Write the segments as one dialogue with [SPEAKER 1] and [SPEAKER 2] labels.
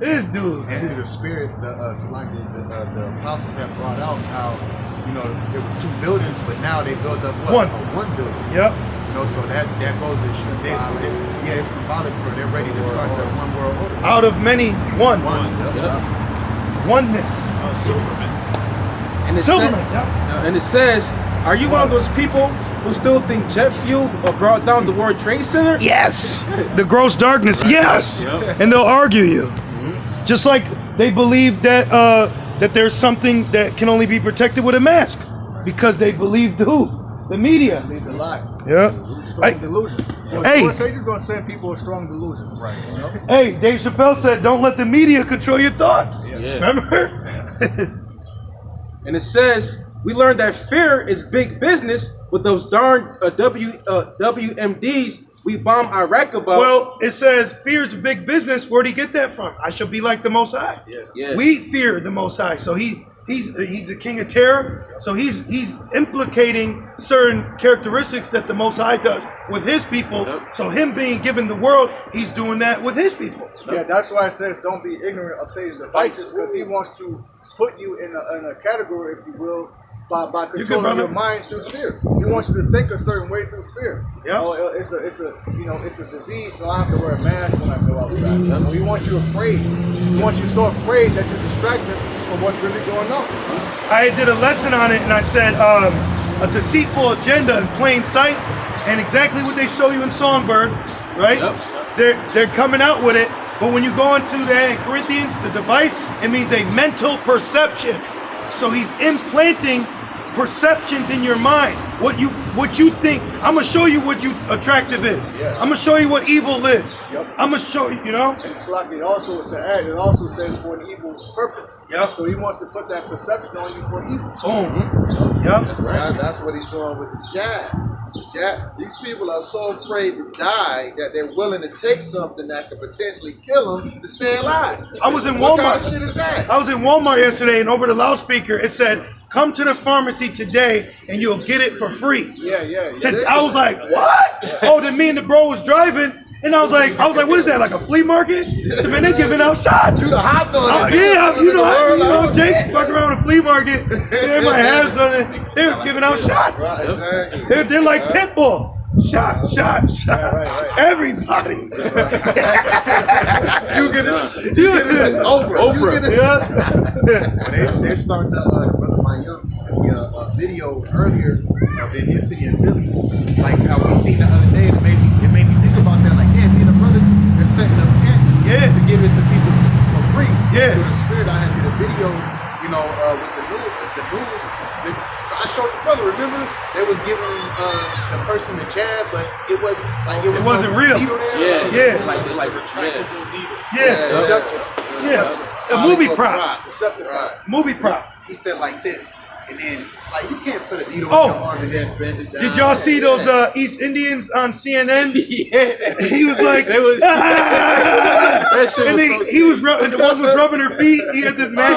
[SPEAKER 1] This dude.
[SPEAKER 2] And through the spirit, the apostles have brought out how, it was 2 buildings, but now they built up what? One building.
[SPEAKER 1] Yep.
[SPEAKER 2] So that goes to it's symbolic for they're ready to start the one world order.
[SPEAKER 1] Out of many, one.
[SPEAKER 2] Yep.
[SPEAKER 1] Oneness.
[SPEAKER 3] Silverman.
[SPEAKER 4] And it says, are you one of those people who still think jet fuel brought down the World Trade Center?
[SPEAKER 1] Yes. The gross darkness. Yes. Yep. And they'll argue you. Mm-hmm. Just like they believe that that there's something that can only be protected with a mask, because they believe who? The media.
[SPEAKER 5] They believe the lie.
[SPEAKER 1] Yeah.
[SPEAKER 5] Strong delusion.
[SPEAKER 1] Hey.
[SPEAKER 5] You're just going to send people with strong delusion. Right.
[SPEAKER 1] Hey, Dave Chappelle said, don't let the media control your thoughts.
[SPEAKER 4] Yeah.
[SPEAKER 1] Remember?
[SPEAKER 4] And it says, we learned that fear is big business with those darn WMDs we bombed Iraq about.
[SPEAKER 1] Well, it says fear is a big business. Where'd he get that from? I shall be like the Most High.
[SPEAKER 4] Yeah.
[SPEAKER 1] We fear the Most High. So he's the king of terror. So he's implicating certain characteristics that the Most High does with his people. Yep. So him being given the world, he's doing that with his people.
[SPEAKER 5] Yeah, that's why it says don't be ignorant of Satan's devices, because he wants to put you in a category, if you will, by controlling your mind through fear. He wants you to think a certain way through fear.
[SPEAKER 1] Yeah.
[SPEAKER 5] It's a disease, so I have to wear a mask when I go outside. He wants you afraid. He wants you so afraid that you're distracted from what's really going on.
[SPEAKER 1] I did a lesson on it, and I said a deceitful agenda in plain sight, and exactly what they show you in Songbird, right? Yep. They're coming out with it. But when you go into the Corinthians, the device, it means a mental perception. So he's implanting perceptions in your mind. What you think. I'm gonna show you what attractive is. Yeah. I'm gonna show you what evil is. Yep. I'm gonna show you. And
[SPEAKER 5] it's like it also says for an evil purpose.
[SPEAKER 1] Yep.
[SPEAKER 5] So he wants to put that perception on you for evil.
[SPEAKER 1] Boom. Yep.
[SPEAKER 6] That's right. That's what he's doing with the jab. These people are so afraid to die that they're willing to take something that could potentially kill them to stay alive.
[SPEAKER 1] I was in Walmart.
[SPEAKER 6] What kind of shit is that?
[SPEAKER 1] I was in Walmart yesterday, and over the loudspeaker it said, "Come to the pharmacy today, and you'll get it for free."
[SPEAKER 5] Yeah.
[SPEAKER 1] I was like, "What?" Yeah. Oh, then me and the bro was driving. And I was like, what is that, like a flea market? So, man, they giving out shots.
[SPEAKER 6] You the hot dog.
[SPEAKER 1] Jake fuck around a flea market. Everybody has something. They was giving out shots.
[SPEAKER 6] Right, exactly.
[SPEAKER 1] They're like pit bull. Shot. Right. Everybody. You get it.
[SPEAKER 2] Oprah. Yeah. They're starting the brother Mayum. He sent me a video earlier of in his city in Philly, like how we seen the other day. It made me think about that. Like, me and the brother, they're setting up tents to give it to people for free. Yeah. Through the spirit, I did a video, with the news. I showed the brother. Remember, they was giving the person the jab, but it wasn't like it
[SPEAKER 1] wasn't real.
[SPEAKER 4] Yeah. Like retractable needle.
[SPEAKER 1] Yeah. A movie prop. Movie prop.
[SPEAKER 2] He said like this, and then like you can't put a needle in your arm and then bend it down.
[SPEAKER 1] Did y'all see those East Indians on CNN?
[SPEAKER 4] Yeah.
[SPEAKER 1] He was like,
[SPEAKER 4] that shit
[SPEAKER 1] and
[SPEAKER 4] was
[SPEAKER 1] he was rubbing, the one was rubbing her feet. He had this man,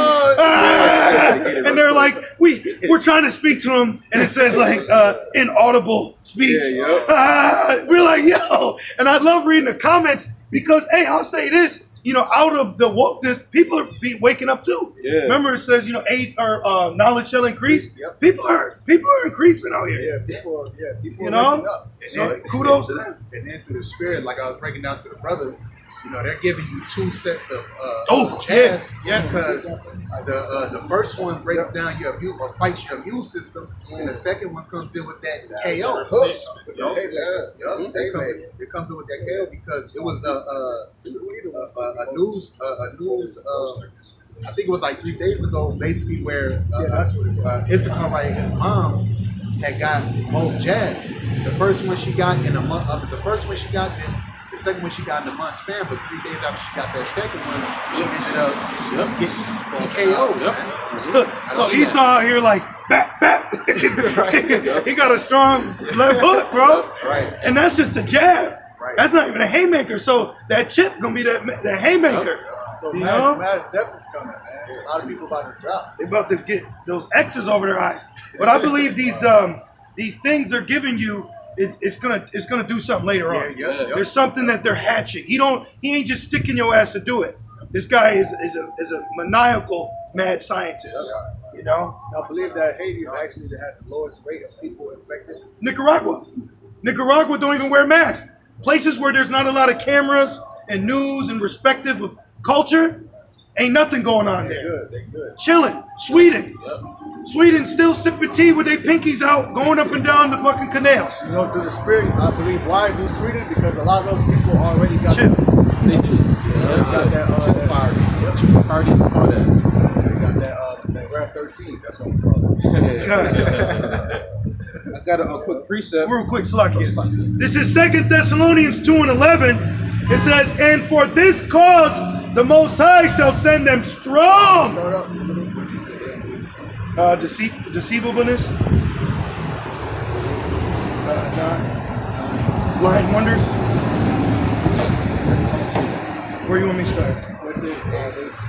[SPEAKER 1] and they're like, we're trying to speak to him, and it says like inaudible speech. We're like, yo, and I love reading the comments because, hey, I'll say this. Out of the wokeness, people are waking up too. Yeah. Remember, it says, knowledge shall increase. Yep. People are increasing out here.
[SPEAKER 5] Yeah, people are up.
[SPEAKER 1] So kudos to them.
[SPEAKER 2] And then through the spirit, like I was breaking down to the brother, they're giving you 2 sets of jabs because the first one breaks down your immune or fights your immune system, and the second one comes in with that KO. It comes in with that KO because it was a news. I think it was like 3 days ago, basically where Issachar, his mom, had got both jabs. The first one she got in a month. The first one she got, then the second one she got in a month span. But 3 days after she got that second one, she ended up getting TKO.
[SPEAKER 1] So Esau out here like bap. He got a strong left hook, bro.
[SPEAKER 2] Right.
[SPEAKER 1] And that's just a jab. Right. That's not even a haymaker. So that chip gonna be that haymaker.
[SPEAKER 5] So mass death is coming, man. A lot of people about to drop.
[SPEAKER 1] They about to get those X's over their eyes. But I believe these things they're giving you, it's gonna do something later on. There's something that they're hatching. He ain't just sticking your ass to do it. This guy is a maniacal mad scientist. You know?
[SPEAKER 5] I believe that Haiti actually had the lowest rate of people infected.
[SPEAKER 1] Nicaragua don't even wear masks. Places where there's not a lot of cameras and news and respective of culture, ain't nothing going on there.
[SPEAKER 5] They good.
[SPEAKER 1] Chilling. Sweden still sipping tea with their pinkies out, going up and down the fucking canals.
[SPEAKER 5] You know, through the spirit, I believe why do Sweden? Because a lot of those people already got
[SPEAKER 1] Chill.
[SPEAKER 4] They do.
[SPEAKER 5] got that
[SPEAKER 4] Parties, all that.
[SPEAKER 5] They got that Rap 13. That's what I'm calling it.
[SPEAKER 4] I got a quick precept.
[SPEAKER 1] Real quick, Slakia. This is 2 Thessalonians 2:11. It says, and for this cause the Most High shall send them strong.
[SPEAKER 5] Start up.
[SPEAKER 1] Deceivableness. Blind wonders. Where you want me to start?
[SPEAKER 5] Let's say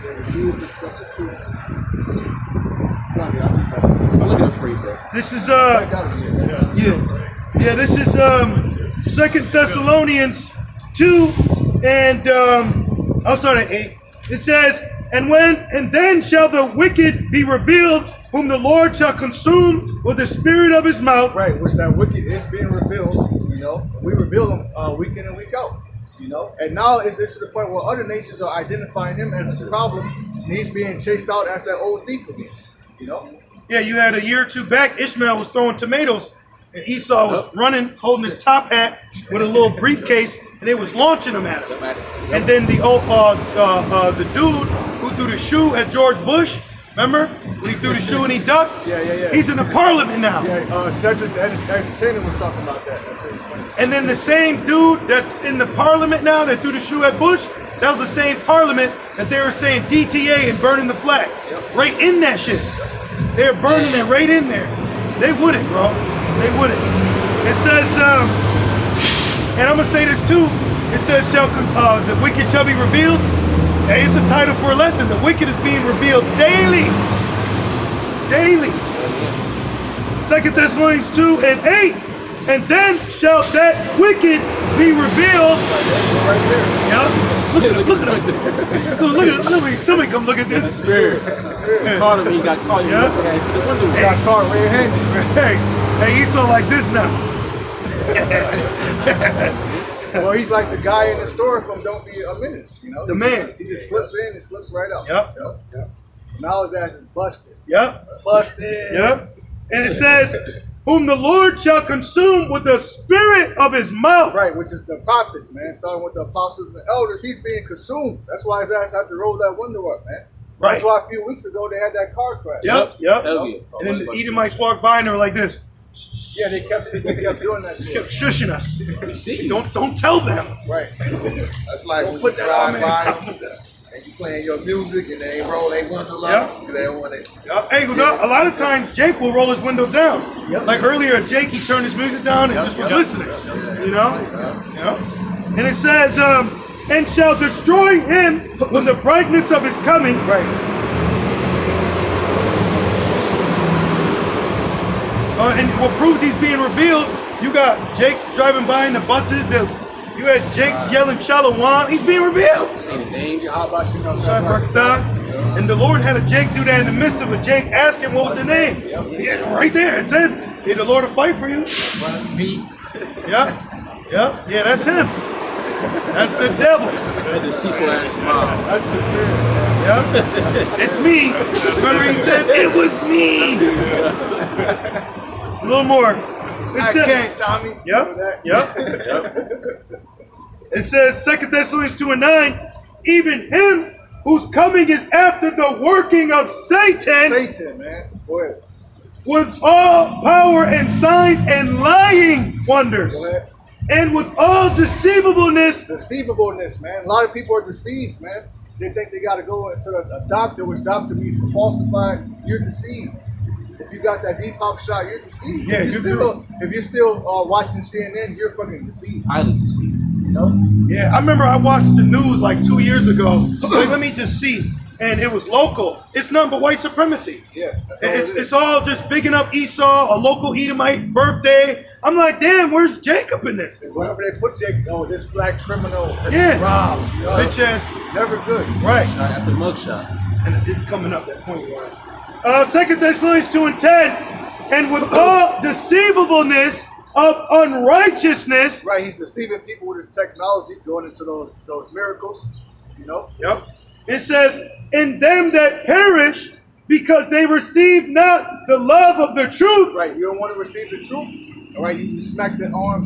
[SPEAKER 5] they refuse to accept the truth. I'm
[SPEAKER 4] looking for you, bro.
[SPEAKER 1] This is
[SPEAKER 5] That gotta be it.
[SPEAKER 1] yeah. This is 2 Thessalonians 2, and I'll start at 8. It says, and then shall the wicked be revealed, whom the Lord shall consume with the spirit of his mouth.
[SPEAKER 5] Right, which that wicked is being revealed. You know, we reveal them week in and week out. You know, and now it's to the point where other nations are identifying him as a problem, and he's being chased out as that old thief again. You know.
[SPEAKER 1] Yeah, you had a year or two back, Ishmael was throwing tomatoes, and Esau was running, holding his top hat with a little briefcase, and they was launching them at him. And then the dude who threw the shoe at George Bush, remember? When he threw the shoe and he ducked?
[SPEAKER 5] Yeah.
[SPEAKER 1] He's in the parliament now.
[SPEAKER 5] Yeah, Cedric the Entertainer was talking about that. That's really funny.
[SPEAKER 1] And then the same dude that's in the parliament now that threw the shoe at Bush, that was the same parliament that they were saying DTA and burning the flag. Right in that shit. They're burning it right in there. They wouldn't, bro. They wouldn't. It says, and I'm gonna say this too. It says, the wicked shall be revealed. Hey, it's a title for a lesson. The wicked is being revealed daily. Daily. 2 Thessalonians 2 and 8. And then shall that wicked be revealed.
[SPEAKER 5] Right there.
[SPEAKER 1] Yep. Look at him. Somebody come look at this.
[SPEAKER 4] Spirit. Caught him, he got caught.
[SPEAKER 1] Yeah.
[SPEAKER 5] He got caught red-handed.
[SPEAKER 1] Hey, Esau like this now.
[SPEAKER 5] Well, he's like the guy in the store from Don't Be a Menace, you know?
[SPEAKER 1] The man.
[SPEAKER 5] He just slips in and slips right out.
[SPEAKER 1] Yep.
[SPEAKER 5] Now his ass is busted.
[SPEAKER 1] Yep.
[SPEAKER 5] Busted.
[SPEAKER 1] Yep. And it says, whom the Lord shall consume with the spirit of his mouth.
[SPEAKER 5] Right, which is the prophets, man. Starting with the apostles and elders, he's being consumed. That's why his ass had to roll that window up, man.
[SPEAKER 1] Right.
[SPEAKER 5] That's why a few weeks ago they had that car crash.
[SPEAKER 1] Yep.
[SPEAKER 4] Hell yeah.
[SPEAKER 1] And then the Edomites walked by and they were like this.
[SPEAKER 5] Yeah, they kept doing that.
[SPEAKER 1] They kept shushing us.
[SPEAKER 4] We see you.
[SPEAKER 1] Don't tell them.
[SPEAKER 5] Right.
[SPEAKER 6] That's like when
[SPEAKER 1] Put
[SPEAKER 6] you
[SPEAKER 1] that on
[SPEAKER 6] drive
[SPEAKER 1] me.
[SPEAKER 6] by and you playing your music and they ain't roll their window up because they don't want it.
[SPEAKER 1] Hey, a lot of times Jake will roll his window down. Like earlier, Jake, he turned his music down and just was listening. You know? And it says, and shall destroy him with the brightness of his coming.
[SPEAKER 5] Right.
[SPEAKER 1] And what proves he's being revealed, you got Jake driving by in the buses. You had Jake's yelling Shalom. He's being revealed.
[SPEAKER 4] Say the names.
[SPEAKER 5] How about you know?
[SPEAKER 1] And the Lord had a Jake do that in the midst of a Jake asking what was the name. Yeah, right there. It said, hey, the Lord will fight for you.
[SPEAKER 6] That's me.
[SPEAKER 1] Yeah, that's him. That's the devil.
[SPEAKER 4] That's a deceitful ass smile.
[SPEAKER 5] That's the spirit.
[SPEAKER 1] Yeah, it's me. Remember he said, it was me. A little more.
[SPEAKER 5] I can't, Tommy.
[SPEAKER 1] Yep. It says 2 Thessalonians 2 and 9, even him whose coming is after the working of Satan
[SPEAKER 5] Man. Go ahead.
[SPEAKER 1] with all power and signs and lying wonders.
[SPEAKER 5] Go ahead.
[SPEAKER 1] And with all deceivableness.
[SPEAKER 5] Deceivableness, man. A lot of people are deceived, man. They think they got to go into a doctor, which doctor means falsified. You're deceived. If you got that Depop shot, you're deceived.
[SPEAKER 1] Yeah,
[SPEAKER 5] if you're still watching CNN, you're fucking deceived.
[SPEAKER 4] Highly deceived.
[SPEAKER 5] know?
[SPEAKER 1] Yeah, I remember I watched the news like 2 years ago. Like, let me just see. And it was local. It's nothing but white supremacy.
[SPEAKER 5] Yeah, that's all it is.
[SPEAKER 1] It's all just bigging up Esau, a local Edomite birthday. I'm like, damn, where's Jacob in this?
[SPEAKER 5] Wherever they put Jake, oh, this black criminal,
[SPEAKER 1] Yeah.
[SPEAKER 5] Rob, you know?
[SPEAKER 1] Bitch ass.
[SPEAKER 5] Never good.
[SPEAKER 1] Right.
[SPEAKER 4] Shot after mugshot.
[SPEAKER 1] And it's coming up that point. 2 Thessalonians 2:10, and with all deceivableness of unrighteousness.
[SPEAKER 5] Right, he's deceiving people with his technology, going into those miracles, you know?
[SPEAKER 1] Yep. It says, in them that perish, because they receive not the love of the truth.
[SPEAKER 5] Right, you don't want to receive the truth. All right, you smack the arm of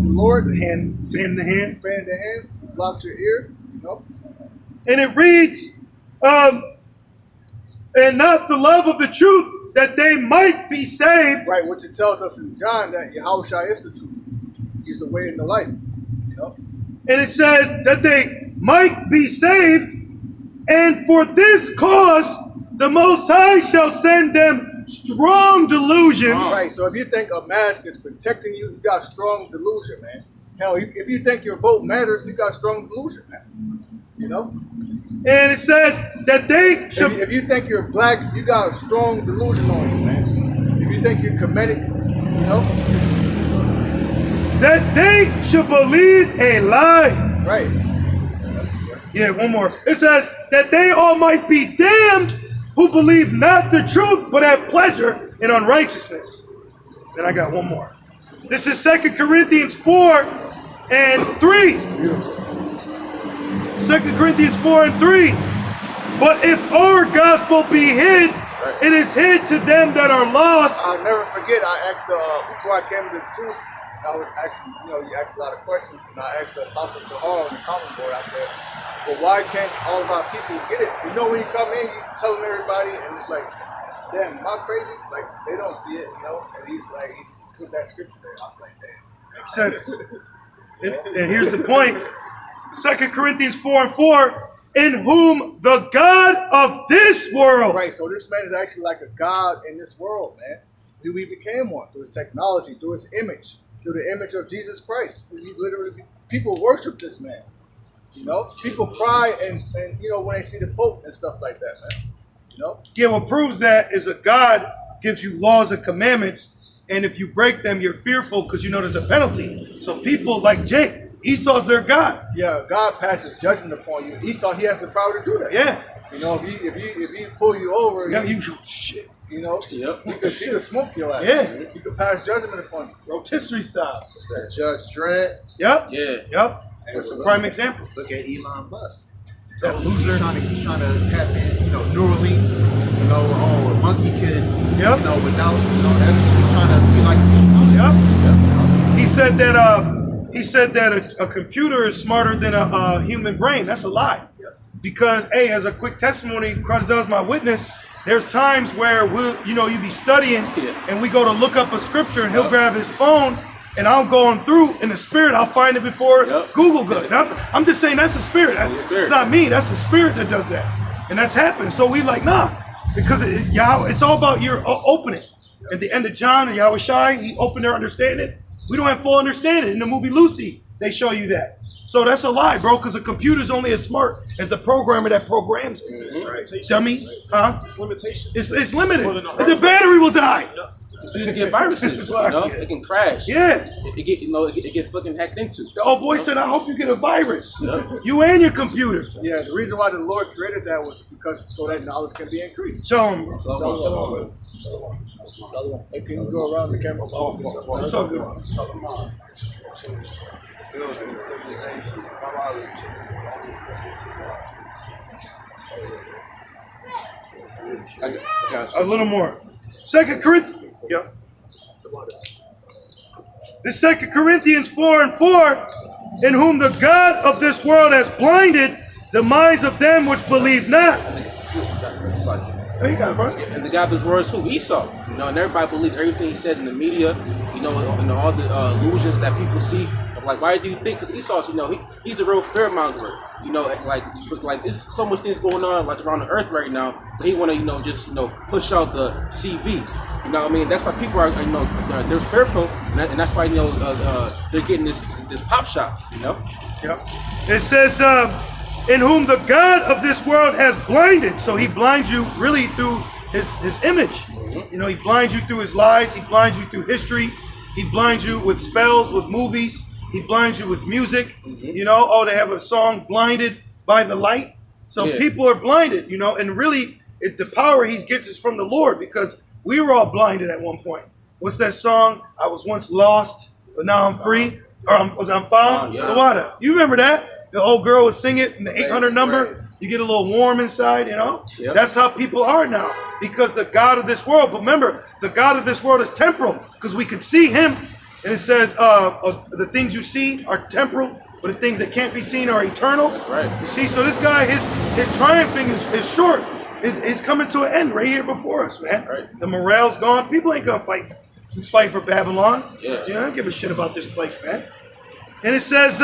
[SPEAKER 5] the Lord,
[SPEAKER 1] The hand, fan the hand.
[SPEAKER 5] fan the hand, blocks your ear, you know?
[SPEAKER 1] And it reads, and not the love of the truth, that they might be saved.
[SPEAKER 5] Right, which it tells us in John that Yahushua is the truth. He's the way and the life, you know?
[SPEAKER 1] And it says that they might be saved. And for this cause, the Most High shall send them strong delusion.
[SPEAKER 5] Right, so if you think a mask is protecting you, you got strong delusion, man. Hell, if you think your vote matters, you got strong delusion, man. You know?
[SPEAKER 1] And it says that they should.
[SPEAKER 5] If you think you're black, you got strong delusion on you, man. If you think you're Kemetic, you know?
[SPEAKER 1] That they should believe a lie.
[SPEAKER 5] Right.
[SPEAKER 1] Yeah, one more. It says that they all might be damned who believe not the truth, but have pleasure in unrighteousness. Then I got one more. This is 2 Corinthians 4:3. 2 Corinthians 4:3. But if our gospel be hid, it is hid to them that are lost.
[SPEAKER 5] I'll never forget, I asked, before I came to the truth, I was asking, you asked a lot of questions, and I asked the Apostle Tahar on the common board, I said, well, why can't all of our people get it? You know, when you come in, you telling everybody, and it's like, damn, am I crazy? Like, they don't see it, you know? And he's like, he just put that scripture there. I'm like, damn.
[SPEAKER 1] Makes sense. And here's the point. 2 Corinthians 4:4, in whom the God of this world.
[SPEAKER 5] Right, so this man is actually like a God in this world, man. We became one through his technology, through his image, through the image of Jesus Christ. He literally, people worship this man. You know, people cry and when they see the Pope and stuff like that, man. You know?
[SPEAKER 1] Yeah, what proves that is a God gives you laws and commandments, and if you break them, you're fearful because you know there's a penalty. So people like Jake, Esau's their God.
[SPEAKER 5] Yeah, God passes judgment upon you. Esau, he has the power to do that.
[SPEAKER 1] Yeah.
[SPEAKER 5] You know, if he pull you over,
[SPEAKER 1] Yeah, you shit.
[SPEAKER 5] you know,
[SPEAKER 4] Yep.
[SPEAKER 5] he could smoke your ass.
[SPEAKER 1] Yeah.
[SPEAKER 5] He could pass judgment upon you.
[SPEAKER 1] Rotisserie style.
[SPEAKER 6] It's that Judge Dredd.
[SPEAKER 1] Yep.
[SPEAKER 4] Yeah.
[SPEAKER 1] Yep. That's a prime example.
[SPEAKER 2] Look at Elon Musk.
[SPEAKER 1] That loser.
[SPEAKER 2] He's trying to tap in, Neuralink. A monkey can,
[SPEAKER 1] Yep.
[SPEAKER 2] without, he's trying to be like.
[SPEAKER 1] Yep. He said that a computer is smarter than a human brain. That's a lie.
[SPEAKER 2] Yep.
[SPEAKER 1] Because, as a quick testimony, Christ is my witness. There's times where you be studying, and we go to look up a scripture, and he'll grab his phone, and I'll go through in the spirit. I'll find it before Google does. I'm just saying that's the spirit. It's not me. That's the spirit that does that, and that's happened. So we nah, because it's all about your opening. At the end of John and Yahushua, he opened their understanding. We don't have full understanding. In the movie Lucy, they show you that. So that's a lie, bro, because a computer's only as smart as the programmer that programs it.
[SPEAKER 6] Mm-hmm.
[SPEAKER 1] Right. Dummy. Huh?
[SPEAKER 6] It's limitation.
[SPEAKER 1] It's limited. The battery will die.
[SPEAKER 4] You just get viruses, It can crash.
[SPEAKER 1] Yeah.
[SPEAKER 4] It get fucking hacked into.
[SPEAKER 1] The old boy said, I hope you get a virus.
[SPEAKER 4] Yep.
[SPEAKER 1] You and your computer.
[SPEAKER 5] Yeah, the reason why the Lord created that was because so that knowledge can be increased.
[SPEAKER 1] Show him, bro.
[SPEAKER 5] Hey, can you go around the camera?
[SPEAKER 1] I'm talking about. A little more. 2 Corinthians. Yeah. The 2 Corinthians 4:4, in whom the God of this world has blinded the minds of them which believe not. There you go, bro.
[SPEAKER 4] And the guy of his words who? Esau. And everybody believes everything he says in the media, all the illusions that people see of like why do you think? Because Esau's, he's a real fearmonger. Like there's so much things going on like around the earth right now. But he want to, just push out the CV. You know what I mean? That's why people are, they're fearful, and that's why they're getting this pop shop.
[SPEAKER 1] Yep. It says, in whom the God of this world has blinded. So he blinds you really through his image. Mm-hmm. He blinds you through his lies. He blinds you through history. He blinds you with spells, with movies. He blinds you with music. Mm-hmm. They have a song, Blinded by the Light. So people are blinded, and really the power he gets is from the Lord, because we were all blinded at one point. What's that song? I was once lost, but now I'm free. Or I'm found.
[SPEAKER 4] Yeah.
[SPEAKER 1] The water. You remember that? The old girl would sing it in the 800 number. You get a little warm inside, Yep. That's how people are now, because the God of this world. But remember, the God of this world is temporal, because we can see him. And it says the things you see are temporal, but the things that can't be seen are eternal.
[SPEAKER 4] That's right.
[SPEAKER 1] You see, so this guy, his triumphing is short. It's coming to an end right here before us, man.
[SPEAKER 4] Right.
[SPEAKER 1] The morale's gone. People ain't gonna fight for Babylon.
[SPEAKER 4] Yeah.
[SPEAKER 1] I don't give a shit about this place, man. And it says,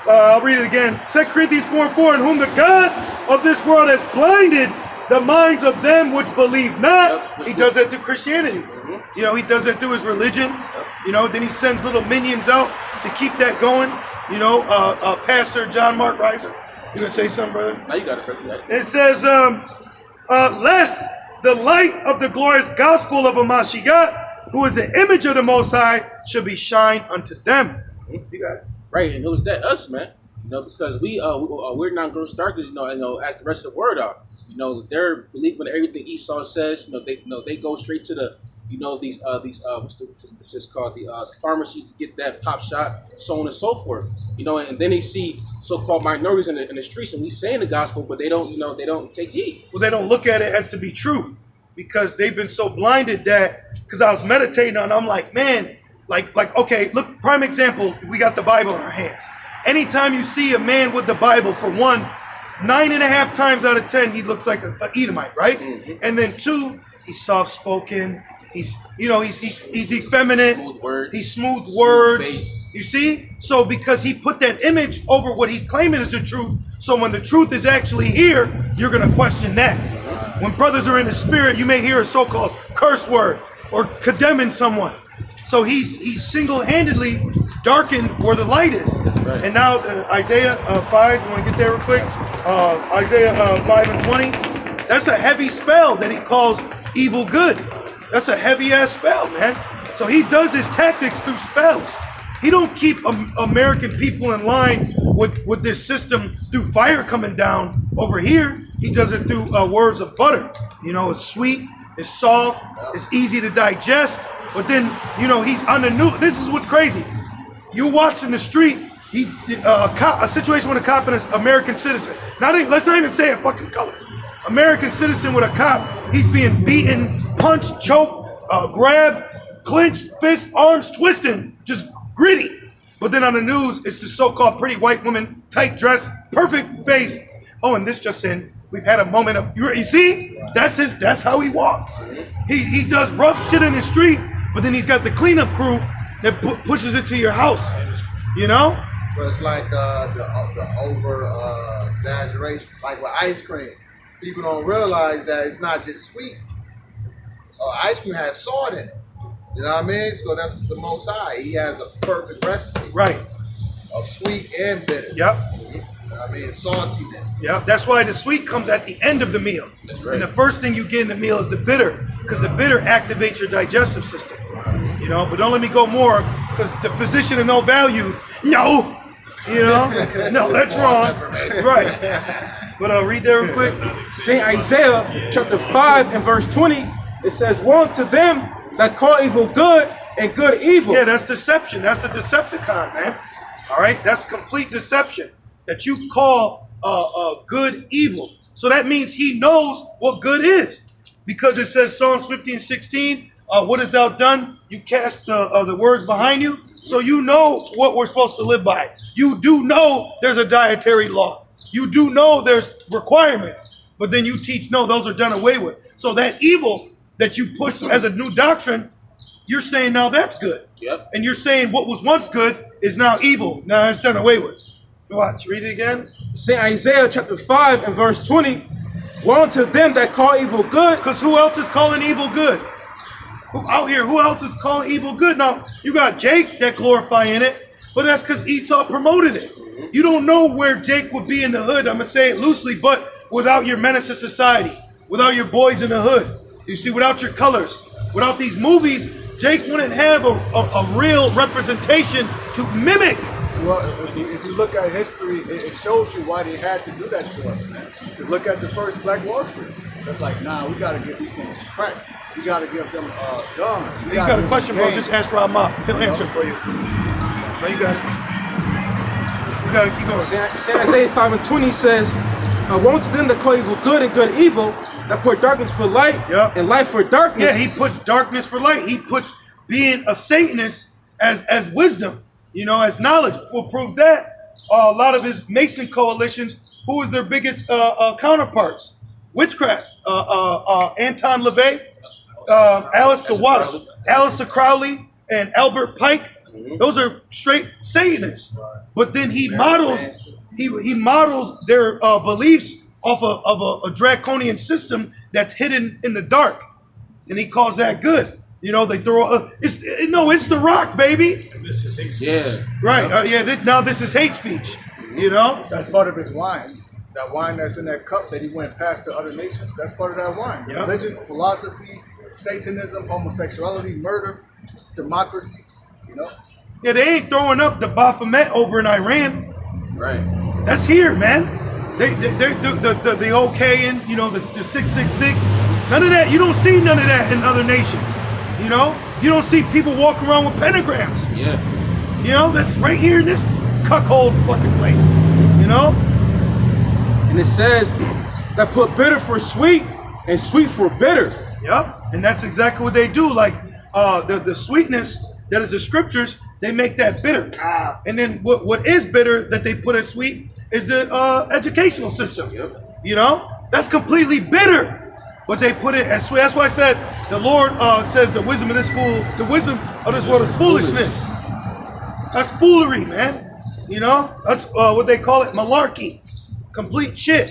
[SPEAKER 1] I'll read it again. 2 Corinthians 4:4, in whom the God of this world has blinded the minds of them which believe not. Yep. He does that through Christianity. Mm-hmm. He does that through his religion. Yep. Then he sends little minions out to keep that going. Pastor John Mark Reiser. You gonna say something, brother?
[SPEAKER 4] Now you got it.
[SPEAKER 1] It says, lest the light of the glorious gospel of Mashiach, who is the image of the Most High, should be shined unto them. Mm-hmm. You got it.
[SPEAKER 4] Right, and who is that? Us, man. Because we're not going to start this, as the rest of the world are. They're believing everything Esau says. They go straight to the, these what's just called the pharmacies to get that pop shot, so on and so forth. And then they see so-called minorities in the streets, and we saying the gospel, but they don't, they don't take heed.
[SPEAKER 1] Well, they don't look at it as to be true, because they've been so blinded that. Because I was meditating on, I'm like, man. Like, okay, look, prime example, we got the Bible in our hands. Anytime you see a man with the Bible, for one, 9.5 times out of 10, he looks like a Edomite, right? Mm-hmm. And then 2, he's soft-spoken, he's effeminate, he's smooth words, face. You see? So because he put that image over what he's claiming is the truth, so when the truth is actually here, you're going to question that. When brothers are in the spirit, you may hear a so-called curse word or condemning someone. So he's single-handedly darkened where the light is. Right. And now Isaiah 5, you want to get there real quick? Isaiah 5 and 20. That's a heavy spell that he calls evil good. That's a heavy-ass spell, man. So he does his tactics through spells. He don't keep American people in line with this system through fire coming down over here. He does it through words of butter. It's sweet, it's soft, it's easy to digest. But then, he's on the news. This is what's crazy. You watch in the street, he's a situation with a cop and an American citizen. Let's not even say a fucking color. American citizen with a cop, he's being beaten, punched, choked, grabbed, clenched, fists, arms twisting, just gritty. But then on the news, it's the so-called pretty white woman, tight dress, perfect face. Oh, and this just in. We've had a moment of, you see? That's how he walks. He does rough shit in the street. But then he's got the cleanup crew that pushes it to your house,
[SPEAKER 6] But it's like the over exaggeration, like with ice cream. People don't realize that it's not just sweet. Ice cream has salt in it. You know what I mean? So that's the Most High. He has a perfect recipe.
[SPEAKER 1] Right.
[SPEAKER 6] Of sweet and bitter.
[SPEAKER 1] Yep.
[SPEAKER 6] Saltiness.
[SPEAKER 1] Yep. That's why the sweet comes at the end of the meal. That's right. And the first thing you get in the meal is the bitter, because the bitter activates your digestive system. But don't let me go more, because the physician of no value, no, no, that's wrong. Right. But I'll read that real quick.
[SPEAKER 4] St. Isaiah chapter 5 and verse 20, it says, woe to them that call evil good and good evil.
[SPEAKER 1] Yeah, that's deception. That's a Decepticon, man. All right, that's complete deception. That you call good evil. So that means he knows what good is. Because it says Psalms 15:16, what hast thou done? You cast the words behind you. So you know what we're supposed to live by. You do know there's a dietary law. You do know there's requirements. But then you teach, no, those are done away with. So that evil that you push as a new doctrine, you're saying now that's good.
[SPEAKER 4] Yep.
[SPEAKER 1] And you're saying what was once good is now evil. Now it's done away with. Watch, read it again.
[SPEAKER 4] St. Isaiah chapter 5 and verse 20. Woe unto them that call evil good.
[SPEAKER 1] Because who else is calling evil good? Out here, who else is calling evil good? Now, you got Jake that glorifying it, but that's because Esau promoted it. You don't know where Jake would be in the hood, I'm going to say it loosely, but without your menace to society, without your boys in the hood, you see, without your colors, without these movies, Jake wouldn't have a real representation to mimic.
[SPEAKER 5] Well, if you look at history, it shows you why they had to do that to us, man. Because look at the first Black Wall Street. It's like, nah, we got to give these niggas crack. We got to give them guns.
[SPEAKER 1] You got a question, bro? Just ask Rob Moff. He'll answer for you. No, you got it. You got to keep going.
[SPEAKER 4] St. Isaiah 5 and 20 says, woe unto them that call evil good and good evil, that put darkness for light and light for darkness.
[SPEAKER 1] Yeah, he puts darkness for light. He puts being a Satanist as wisdom, you know, as knowledge. What proves that? A lot of his Mason coalitions, who is their biggest counterparts? Witchcraft. Anton LaVey, Alistair Crowley, and Albert Pike. Those are straight Satanists. But then he models their beliefs off of a draconian system that's hidden in the dark, and he calls that good. You know, they throw it's The Rock, baby.
[SPEAKER 3] And this is hate speech.
[SPEAKER 4] Yeah.
[SPEAKER 1] Right. Now this is hate speech. You know,
[SPEAKER 5] that's part of his wine. That wine that's in that cup that he went past to other nations, that's part of that wine.
[SPEAKER 1] Yeah.
[SPEAKER 5] Religion, philosophy, Satanism, homosexuality, murder, democracy, you know?
[SPEAKER 1] Yeah, they ain't throwing up the Baphomet over in Iran.
[SPEAKER 4] Right.
[SPEAKER 1] That's here, man. They're the okaying, you know, the 666. None of that. You don't see none of that in other nations. You know? You don't see people walking around with pentagrams.
[SPEAKER 4] Yeah.
[SPEAKER 1] You know, that's right here in this cuckold fucking place. You know?
[SPEAKER 4] And it says that put bitter for sweet and sweet for bitter.
[SPEAKER 1] Yep. And that's exactly what they do. Like the sweetness that is the scriptures, they make that bitter. And then what is bitter that they put as sweet is the educational system.
[SPEAKER 4] Yep.
[SPEAKER 1] You know? That's completely bitter. But they put it as sweet. That's why I said the Lord says the wisdom of this world is foolishness. That's foolery, man. You know? That's what they call it, malarkey. Complete shit.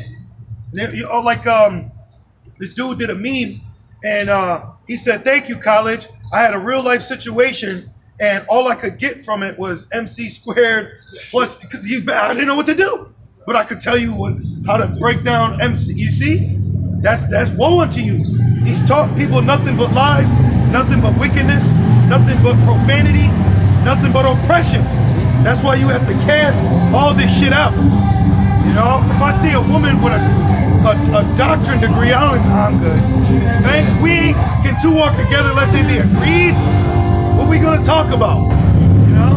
[SPEAKER 1] This dude did a meme, and he said, "Thank you, college. I had a real life situation, and all I could get from it was MC squared plus because I didn't know what to do, but I could tell you how to break down MC. You see, that's woe unto you. He's taught people nothing but lies, nothing but wickedness, nothing but profanity, nothing but oppression. That's why you have to cast all this shit out." You know, if I see a woman with a doctrine degree, I'm good. Man, we can two walk together unless they be agreed. What we gonna talk about? You know?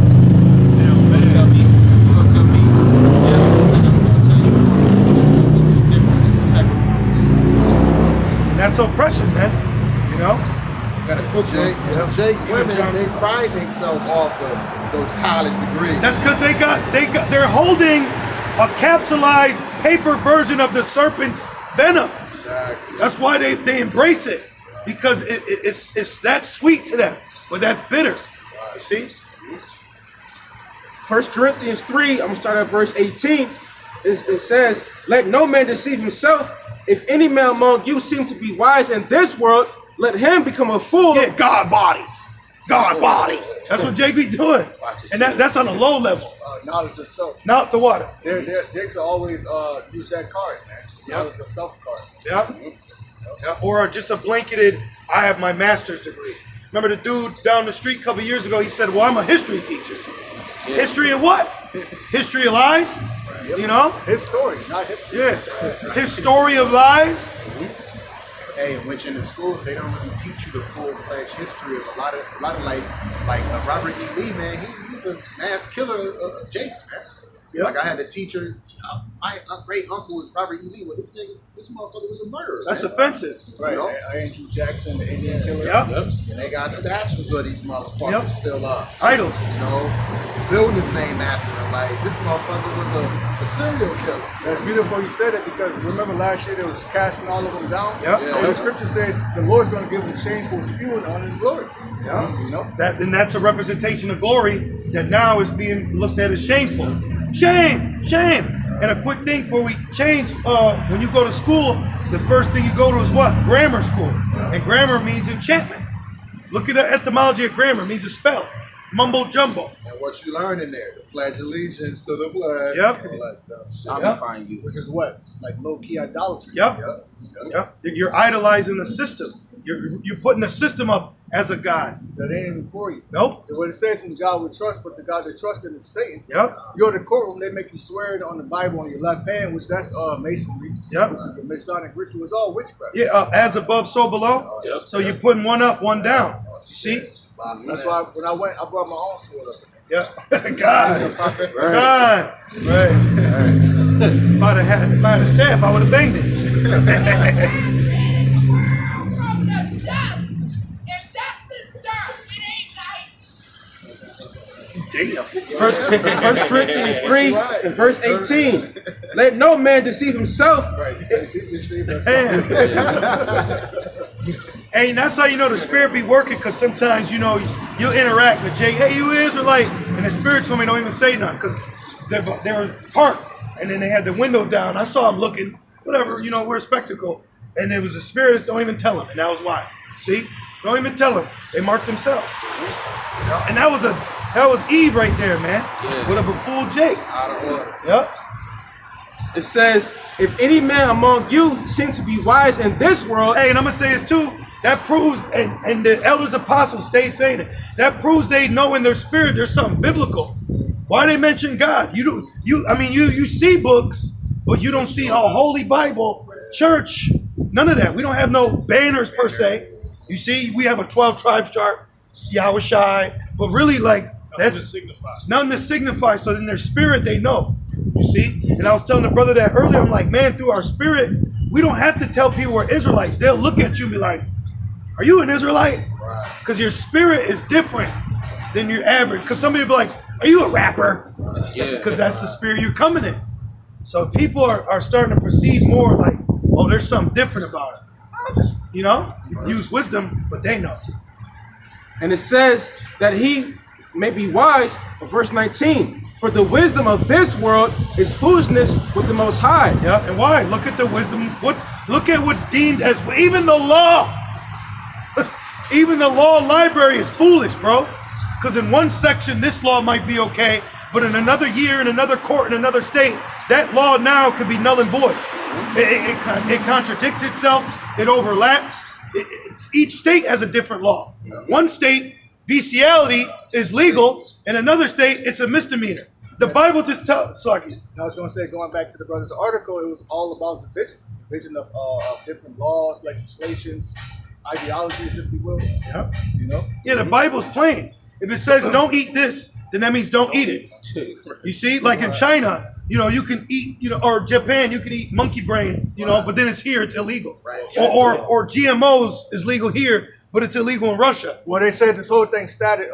[SPEAKER 3] You're gonna tell me, yeah, I'm gonna tell you more. It's gonna be two different type of foods.
[SPEAKER 1] That's oppression, man. You know?
[SPEAKER 6] Jake, women, they pride themselves off of those college degrees.
[SPEAKER 1] That's because they're holding a capsulized paper version of the serpent's venom.
[SPEAKER 6] Exactly.
[SPEAKER 1] That's why they embrace it, because it's that sweet to them, but that's bitter. You see?
[SPEAKER 4] 1 Corinthians 3, I'm gonna start at verse 18. It says, "Let no man deceive himself. If any man among you seem to be wise in this world, let him become a fool."
[SPEAKER 1] Yeah, God body. That's what Jake be doing, and that's on a low level.
[SPEAKER 5] Knowledge of self.
[SPEAKER 1] Not the water.
[SPEAKER 5] Jake's always use that card, man. Knowledge of self card.
[SPEAKER 1] Yeah. Or just a blanketed, I have my master's degree. Remember the dude down the street a couple years ago, he said, well, I'm a history teacher. Yeah. History of what? History of lies?
[SPEAKER 5] Yep.
[SPEAKER 1] You know?
[SPEAKER 5] His story, not history.
[SPEAKER 1] Yeah. His story of lies?
[SPEAKER 2] Hey, which in the school they don't really teach you the full-fledged history of a lot of like Robert E. Lee, man. He's a mass killer of Jake's, man.
[SPEAKER 1] Yep.
[SPEAKER 2] Like I had a teacher, my great uncle was Robert E. Lee. Well, this motherfucker was a murderer.
[SPEAKER 1] That's
[SPEAKER 2] man.
[SPEAKER 1] offensive.
[SPEAKER 5] Right.
[SPEAKER 2] You know?
[SPEAKER 5] Andrew Jackson, the Indian killer.
[SPEAKER 1] Yep.
[SPEAKER 2] And they got statues of these motherfuckers still up.
[SPEAKER 1] Idols.
[SPEAKER 2] You know, building his name after them. Like this motherfucker was a serial killer.
[SPEAKER 5] That's beautiful you said it, because remember last year they was casting all of them down?
[SPEAKER 1] Yep.
[SPEAKER 2] Yeah.
[SPEAKER 5] And the scripture says the Lord's going to give them shameful spewing on his glory.
[SPEAKER 1] Yeah.
[SPEAKER 5] You know?
[SPEAKER 1] And that's a representation of glory that now is being looked at as shameful. Shame, shame. And a quick thing before we change, when you go to school, the first thing you go to is what? Grammar school. And grammar means enchantment. Look at the etymology of grammar. It means a spell. Mumbo jumbo.
[SPEAKER 6] And what you learn in there, the pledge allegiance to the flag.
[SPEAKER 1] Yep.
[SPEAKER 6] All that dumb shit.
[SPEAKER 4] I'm
[SPEAKER 1] Yep.
[SPEAKER 4] find you.
[SPEAKER 5] Which is what? Like low-key idolatry.
[SPEAKER 1] Yep.
[SPEAKER 6] Yep.
[SPEAKER 1] Yep. You're idolizing the system. You're putting the system up as a god.
[SPEAKER 5] That ain't even for you.
[SPEAKER 1] Nope.
[SPEAKER 5] What it says in God we trust, but the God they trust in is Satan.
[SPEAKER 1] Yep.
[SPEAKER 5] You go to the courtroom, they make you swear it on the Bible on your left hand, which that's masonry.
[SPEAKER 1] Yep.
[SPEAKER 5] Which is the Masonic ritual. It's all witchcraft.
[SPEAKER 1] Yeah. As above, so below.
[SPEAKER 6] Yep.
[SPEAKER 1] So you're putting one up, one down. You see?
[SPEAKER 5] That's why when I went, I brought my own sword up.
[SPEAKER 1] Yeah. God. God. Right. If I'd have had a staff, I would have banged it. Damn.
[SPEAKER 4] First Corinthians 3 and verse 18. Let no man deceive himself.
[SPEAKER 6] Right.
[SPEAKER 1] Damn. Hey, that's how you know the spirit be working, because sometimes, you interact with Jay. Hey, you Israelite. And the spirit told me don't even say nothing, because they were parked. And then they had the window down. I saw them looking, whatever, we're a spectacle. And it was the spirits, don't even tell them. And that was why. See? Don't even tell them. They marked themselves. And that was Eve right there, man.
[SPEAKER 4] Yeah.
[SPEAKER 1] With a befooled Jake.
[SPEAKER 6] Out of order.
[SPEAKER 1] Yep.
[SPEAKER 4] It says, if any man among you seems to be wise in this world,
[SPEAKER 1] Hey, and I'm gonna say this too. That proves, and the elders apostles stay saying it. That proves they know in their spirit there's something biblical. Why they mention God? You see books, but you don't see a holy Bible, church, none of that. We don't have no banners per se. You see, we have a 12 tribes chart, Yahweh Shai, but really that's nothing to signify. So in their spirit, they know. You see? And I was telling the brother that earlier, I'm like, man, through our spirit, we don't have to tell people we're Israelites. They'll look at you and be like, are you an Israelite?
[SPEAKER 6] Right.
[SPEAKER 1] Because your spirit is different than your average. Because somebody will be like, are you a rapper? Because that's the spirit you're coming in. So people are starting to perceive more like, oh, there's something different about it. I'll just, use wisdom, but they know.
[SPEAKER 4] and it says that he may be wise, verse 19. For the wisdom of this world is foolishness with the Most High.
[SPEAKER 1] Yeah, and why? Look at the wisdom. Look at what's deemed as, even the law. Even the law library is foolish, bro. Because in one section, this law might be okay, but in another year, in another court, in another state, that law now could be null and void. It contradicts itself. It overlaps. Each state has a different law. One state, bestiality is legal. In another state, it's a misdemeanor. The Bible just tells. I
[SPEAKER 5] was going to say, going back to the brother's article, it was all about the vision of different laws, legislations, ideologies, if you will.
[SPEAKER 1] Yeah.
[SPEAKER 5] You
[SPEAKER 1] the Bible's plain. If it says don't eat this, then that means don't eat it. You see, like in China, you can eat, or Japan, you can eat monkey brain, but then it's here, it's illegal.
[SPEAKER 6] Right.
[SPEAKER 1] Or GMOs is legal here, but it's illegal in Russia.
[SPEAKER 5] Well, they said this whole thing started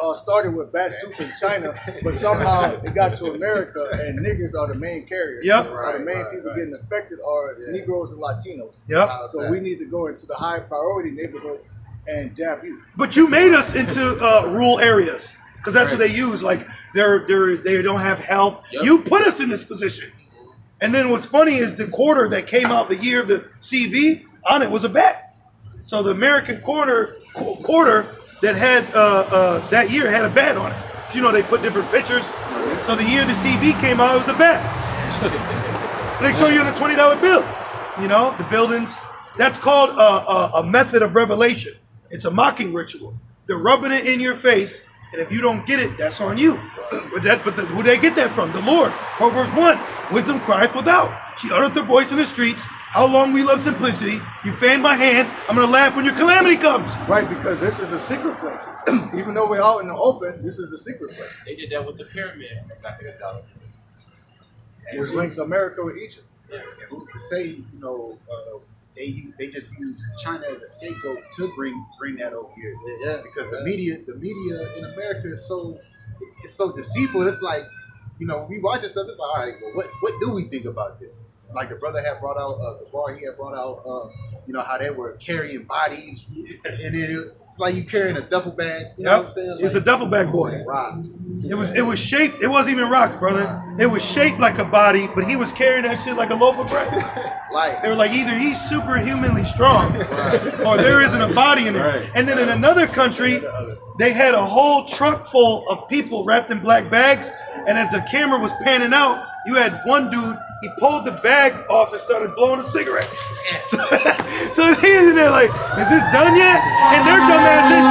[SPEAKER 5] with bad soup in China, but somehow it got to America, and niggas are the main carriers.
[SPEAKER 1] Yep.
[SPEAKER 5] The main people getting affected are Negroes and Latinos.
[SPEAKER 1] Yep.
[SPEAKER 5] So we need to go into the high priority neighborhoods and jab you.
[SPEAKER 1] But you made us into rural areas, because that's what they use. Like they don't have health.
[SPEAKER 4] Yep.
[SPEAKER 1] You put us in this position. And then what's funny is the quarter that came out the year of the CV, on it was a bet. So the American quarter that had that year had a bet on it. They put different pictures. So the year the CV came out, it was a bet. They show you on a $20 bill. The buildings. That's called a method of revelation. It's a mocking ritual. They're rubbing it in your face, and if you don't get it, that's on you. Who they get that from? The Lord. Proverbs 1. Wisdom crieth without. She uttereth her voice in the streets. How long we love simplicity. You fan my hand. I'm going to laugh when your calamity comes.
[SPEAKER 5] Right, because this is a secret place. Even though we're out in the open, this is the secret place.
[SPEAKER 3] They did that with the pyramid back in the day.
[SPEAKER 5] Which links America with Egypt.
[SPEAKER 6] And who's to say, they just use China as a scapegoat to bring that over here. Yeah. Because the media in America is so deceitful. It's like, we watching stuff. It's like, all right, well, what do we think about this? Like the brother had brought out the bar. He had brought out, how they were carrying bodies, and then
[SPEAKER 2] like you carrying a duffel bag. You know what I'm saying?
[SPEAKER 1] It's a duffel bag boy.
[SPEAKER 2] Rocks.
[SPEAKER 1] It was shaped. It wasn't even rocks, brother. It was shaped like a body, but he was carrying that shit like a loaf of bread.
[SPEAKER 2] Like
[SPEAKER 1] They were like, either he's superhumanly strong, or there isn't a body in there.
[SPEAKER 3] Right.
[SPEAKER 1] And then in another country, they had a whole truck full of people wrapped in black bags. And as the camera was panning out, you had one dude. He pulled the bag off and started blowing a cigarette. So he's in there like, is this done yet? And their dumbasses.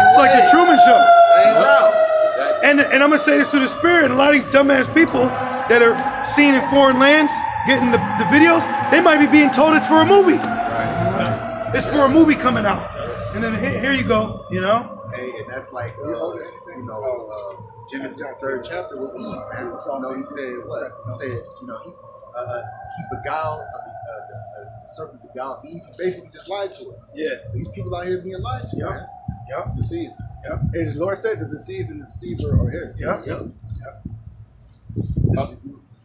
[SPEAKER 1] It's like the Truman Show.
[SPEAKER 2] Same route.
[SPEAKER 1] And I'm gonna say this to the spirit. A lot of these dumbass people that are seen in foreign lands getting the videos, they might be being told it's for a movie.
[SPEAKER 2] Right.
[SPEAKER 1] It's for a movie coming out. And then here you go, you know?
[SPEAKER 2] Hey, and that's like, Genesis 3rd chapter with Eve, man. You know, he said what? He said, you know, he beguiled, the serpent beguiled Eve. He basically just lied to her.
[SPEAKER 1] Yeah.
[SPEAKER 2] So these people out here being lied to, man.
[SPEAKER 1] Yep.
[SPEAKER 5] Deceived.
[SPEAKER 1] Yep.
[SPEAKER 5] And the Lord said the deceived and the deceiver are his.
[SPEAKER 1] Yep.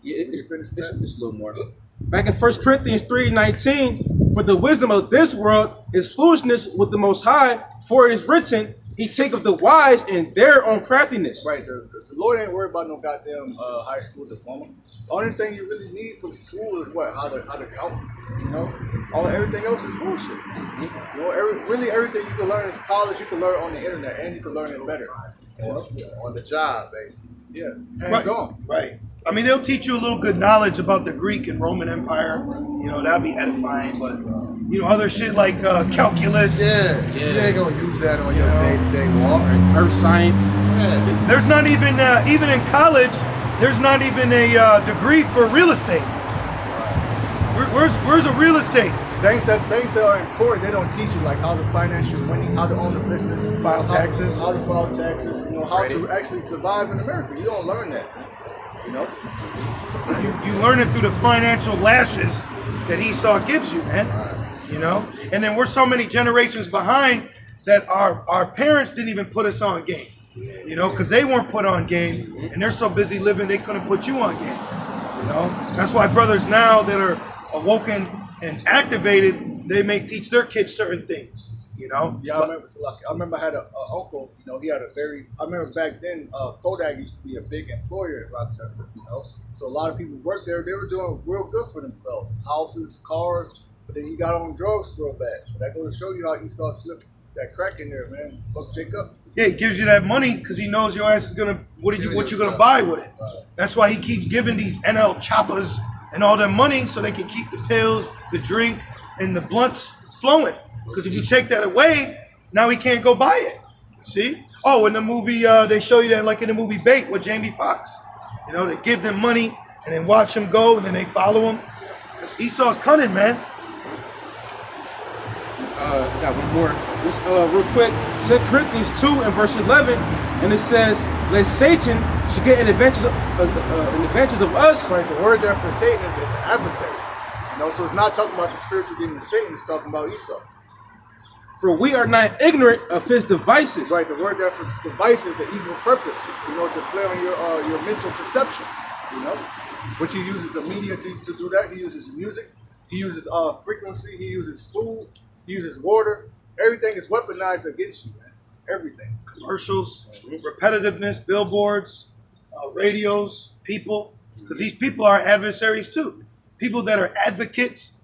[SPEAKER 4] It's a little more. Back in 1 Corinthians 3:19, for the wisdom of this world is foolishness with the Most High, for it is written, He taketh the wise in their own craftiness.
[SPEAKER 5] Right. The Lord ain't worried about no goddamn high school diploma. The only thing you really need from school is what? How to count. You know, everything else is bullshit. You know, everything you can learn in college, you can learn on the internet, and you can learn it better. You know?
[SPEAKER 2] On the job, basically.
[SPEAKER 5] Yeah, hands on.
[SPEAKER 1] Right. I mean, they'll teach you a little good knowledge about the Greek and Roman Empire. You know, that'll be edifying. But, you know, other shit like calculus.
[SPEAKER 2] Yeah. You ain't gonna use that on your day-to-day walk.
[SPEAKER 4] Earth science.
[SPEAKER 2] Yeah.
[SPEAKER 1] There's not even in college, there's not even a degree for real estate. Where's a real estate?
[SPEAKER 5] Things that are important, they don't teach you, like how to finance your money, how to own a business,
[SPEAKER 1] File taxes.
[SPEAKER 5] how to file taxes, you know, how to actually survive in America. You don't learn that, you know.
[SPEAKER 1] You learn it through the financial lashes that Esau gives you, man. You know? And then we're so many generations behind that our parents didn't even put us on game. You know, because they weren't put on game, and they're so busy living they couldn't put you on game. You know? That's why brothers now that are awoken and activated, they may teach their kids certain things. You know?
[SPEAKER 5] Yeah, I remember I had an uncle, you know, he had I remember back then, Kodak used to be a big employer in Rochester, you know. So a lot of people worked there, they were doing real good for themselves. Houses, cars, but then he got on drugs real bad. So that goes to show you how Esau slipped that crack in there, man. Fuck Jacob.
[SPEAKER 1] Yeah, he gives you that money because he knows your ass is gonna what you gonna buy with it. That's why he keeps giving these NL choppers and all their money so they can keep the pills, the drink, and the blunts flowing. Because if you take that away, now he can't go buy it. See? Oh, in the movie, they show you that like in the movie Bait with Jamie Foxx. You know, they give them money and then watch him go and then they follow him. Esau's cunning, man.
[SPEAKER 4] I got one more. This real quick. 2 Corinthians 2 and verse 11, and it says, "Lest Satan should get an advantage of us."
[SPEAKER 5] Right, the word there for Satan is adversary. You know, so it's not talking about the spiritual demon of Satan, it's talking about Esau.
[SPEAKER 4] For we are not ignorant of his devices.
[SPEAKER 5] Right, the word there for device is the evil purpose, you know, to play on your mental perception, you know, which he uses the media to do that. He uses music, he uses frequency, he uses food, he uses water. Everything is weaponized against you, man. Everything.
[SPEAKER 1] Commercials, repetitiveness, billboards, radios, people, because these people are adversaries too. People that are advocates